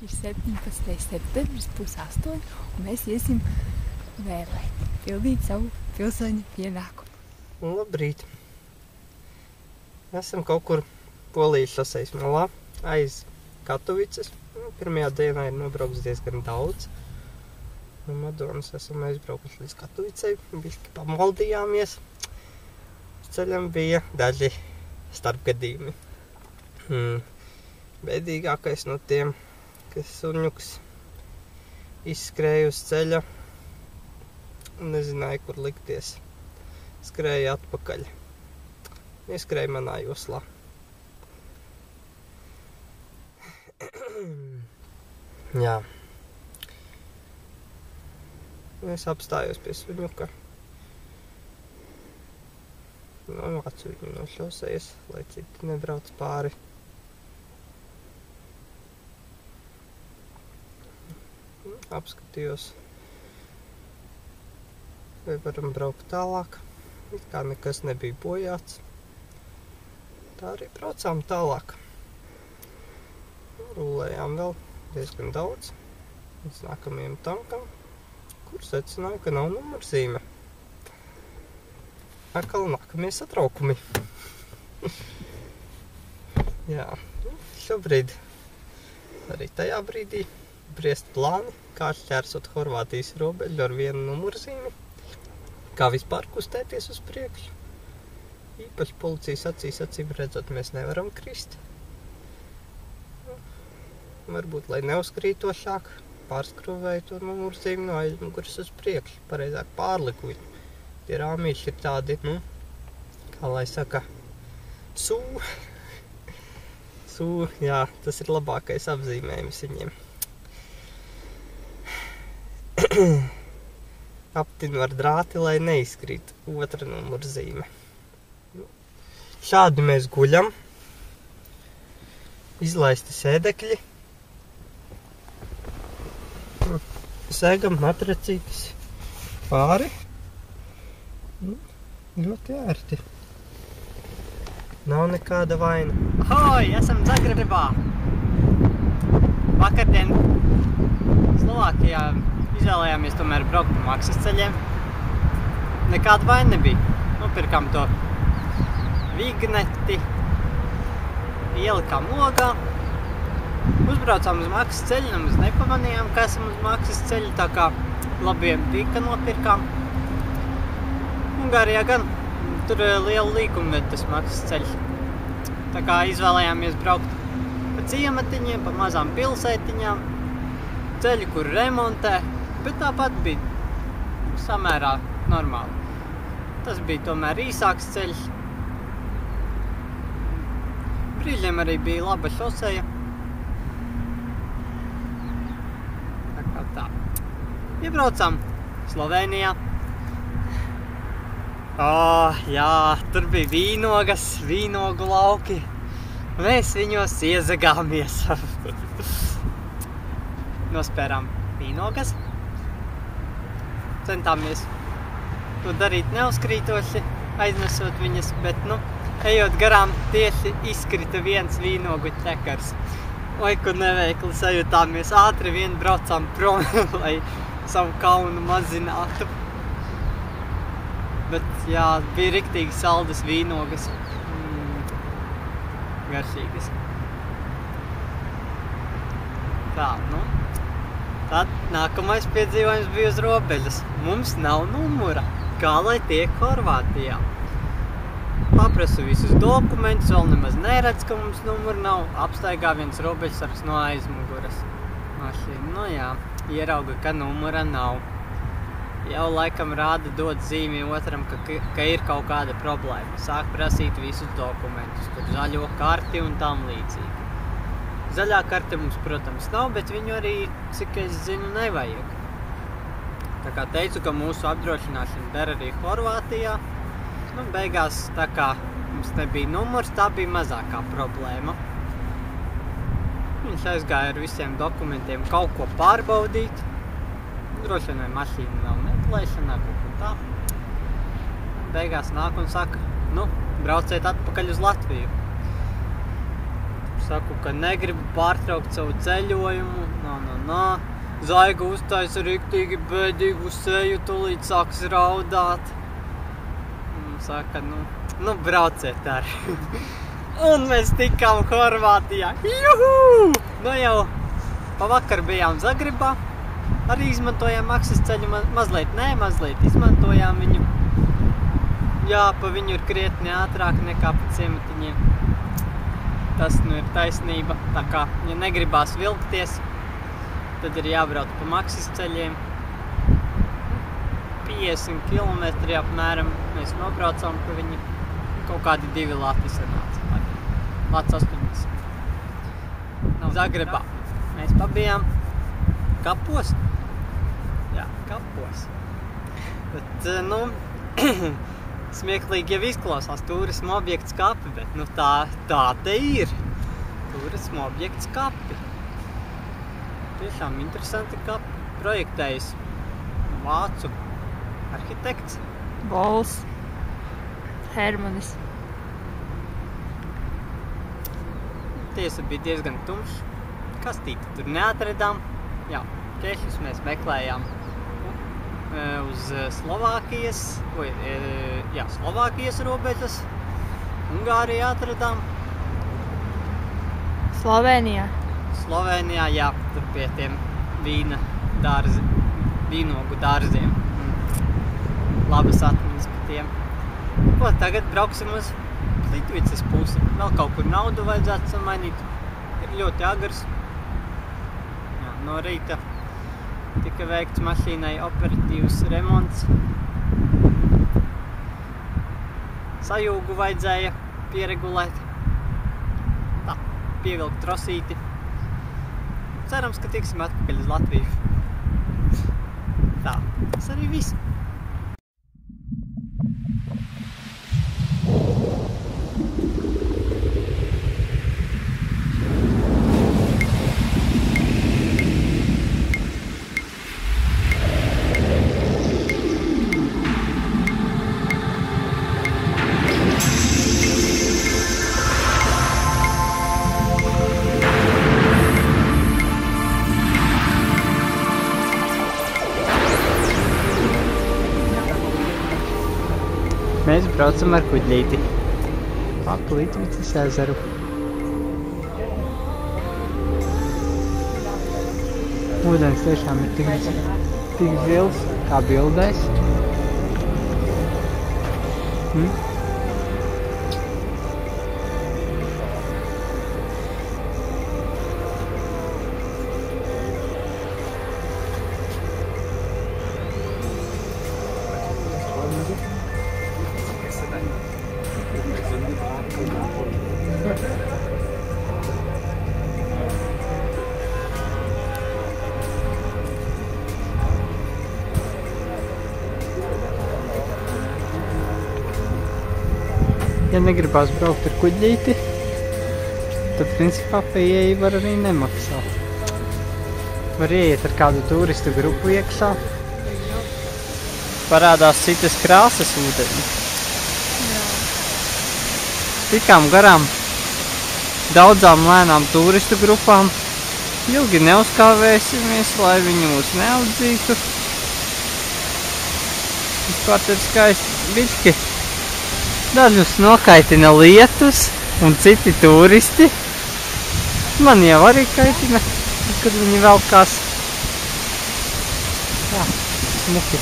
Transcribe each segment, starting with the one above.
Ir 17. septembris, 7:30, un mēs iesim vēlēt, pildīt savu pilsoņu pienākumu. Labrīt! Esam kaut kur Polijas šoseis malā, aiz Katovicas. Pirmajā dienā ir nobraukts diezgan daudz. No Madonas esam aizbraukuši līdz Katovicei, bišķi pamaldījāmies. Ceļam bija daži starpgadījumi. Bēdīgākais no tiem, ka suņuks izskrēja uz ceļa un nezināja, kur likties. Skrēja atpakaļ. Ieskrēja manā joslā. Jā. Es apstājos pie suņuka. Novācu viņu no šosejas, lai citi nebrauc pāri. Apskatījos, vai varam braukt tālāk. It kā nekas nebija bojāts. Tā arī braucām tālāk. Rulējām vēl diezgan daudz līdz nākamajam tankam, kur secināju, ka nav numurzīme. Atkal nākamie satraukumi. Jā, šobrīd, arī tajā brīdī, briest plāni, kā šķērsot Horvātijas robežu ar vienu numurzīmi, kā vispār kustēties uz priekšu. Īpaši policijas acīm redzot, mēs nevaram krist. Varbūt, lai neuzkrītošāk, pārskrūvēju to numurzīmi no aizmugures uz priekšu, pareizāk pārliku viņu. Tie rāmīši ir tādi, kā lai saka, jā, tas ir labākais apzīmējums viņiem. Aptinu ar drāti, lai neizkrīt otra numurzīme. Šādi mēs guļam. Izlaisti sēdekļi. Sēgam matracītis pāri. Ļoti ērti. Nav nekāda vaina. Ahoj, esam Zagrebā. Vakardien Slovākijā izvēlējāmies tomēr braukt pa maksas ceļiem. Nekāda vaina nebija. Nopirkām to vigneti, ielikām logā. Uzbraucām uz maksas ceļu, nemaz nepamanījām, ka esam uz maksas ceļu, tā kā labiem tika nopirkām. Ungārijā gan, tur liela līkuma tas maksas ceļš. Tā kā izvēlējāmies braukt pa ciematiņiem, pa mazām pilsētiņām, ceļu, kur remontē, bet tāpat bija samērā normāli. Tas bija tomēr īsāks ceļš. Brīžiem arī bija laba šoseja. Tā kā tā. Iebraucām Slovenijā. Jā, tur bija vīnogu lauki. Mēs viņos iezagāmies. Nospērām vīnogas. Centāmies to darīt neuzkrītoši, aiznesot viņas, bet, ejot garām, tieši izkrita viens vīnogu ķekars. Oi, kur neveikli sajutāmies, ātri vien braucām prom, lai savu kaunu mazinātu. Bet, jā, bija riktīgi saldas vīnogas. Garšīgas. Tā, Tad nākamais piedzīvojums bija uz robežas. Mums nav numura, kā lai tiek Horvātijā. Paprasu visus dokumentus, vēl nemaz neredz, ka mums numura nav. Apstaigā viens robežsargs no aizmuguras. Mašīna, jā, ierauga, ka numura nav. Jau laikam rāda dot zīmi otram, ka ir kaut kāda problēma. Sāk prasīt visus dokumentus, tur zaļo karti un tam līdzīgi. Zaļā karte mums, protams, nav, bet viņu arī, cik es zinu, nevajag. Tā kā teicu, ka mūsu apdrošināšana der arī Horvātijā. Beigās, tā kā mums nebija numurs, tā bija mazākā problēma. Viņš aizgāja ar visiem dokumentiem kaut ko pārbaudīt. Droši vien vai mašīna nav meklēšanā, kaut ko tā. Beigās nāk un saka, brauciet atpakaļ uz Latviju. Saku, ka negribu pārtraukt savu ceļojumu, Zaiga uztaisa riktīgi bēdīgu seju, tūlīt sāks raudāt. Saka, brauciet ar. Un mēs tikām Horvātijā. Juhu! Jau pavakar bijām Zagrebā. Arī izmantojām Maksas ceļu, mazliet izmantojām viņu. Jā, pa viņu ir krietni ātrāk nekā pa ciematiņiem. Tas ir taisnība. Tā kā, ja negribās vilkties, tad ir jābrauc pa Maksas ceļiem. 50 kilometri apmēram mēs nobraucām pa viņu. Kaut kādi 2 lati sanāca. Lats 80. Zagrebā. Mēs pabijām kapos. Jā, kapos. Bet, smieklīgi jau izklausās turisma objekts kapi, bet, tā te ir. Turisma objekts kapi. Tiešām interesanti kapi. Projektējis vācu arhitekts. Bols. Hermanis. Tiesa bija diezgan tumšs. Kastīti tur neatradām. Jā, kešus mēs meklējām uz Slovākijas robežas. Ungārijā atradām. Slovēnijā, jā, tur pie tiem vīnogu dārziem. Labas atmiņas par tiem. Ko, tagad brauksim uz Litvicas pusi. Vēl kaut kur naudu vajadzētu samainīt. Ir ļoti agars. Jā, no rīta tika veikts mašīnai operatīvs remonts. Sajūgu vajadzēja pieregulēt. Tā, pievilkt trosīti. Cerams, ka tiksim atpakaļ uz Latviju. Tā, tas arī viss. Mēs braucam ar kuģīti ap Litvicas ezeru. Ūdens tiešām ir tik zils, kā bildēs. Ja negribās braukt ar kuģīti, tad principā pie ieeja var arī nemaksāt. Var ieiet ar kādu turistu grupu iekšā. Parādās citas krāsas ūdeņi. Tikām garām daudzām lēnām turistu grupām. Ilgi neuzkāvēsimies, lai viņi mūs neaudzītu. Vispār tad skaisti bišķi. Dažus nokaitina lietus un citi turisti. Man jau arī kaitina, kad viņi velkās. Jā, smuki.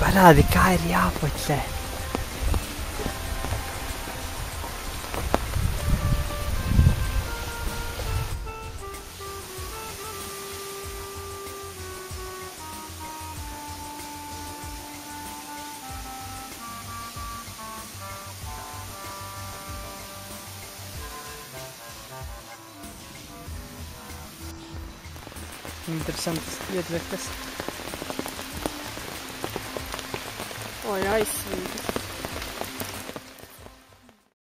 Parādi, kā ir jāpuķē. Interesantas iedvekas. Oi, aizsvīgas.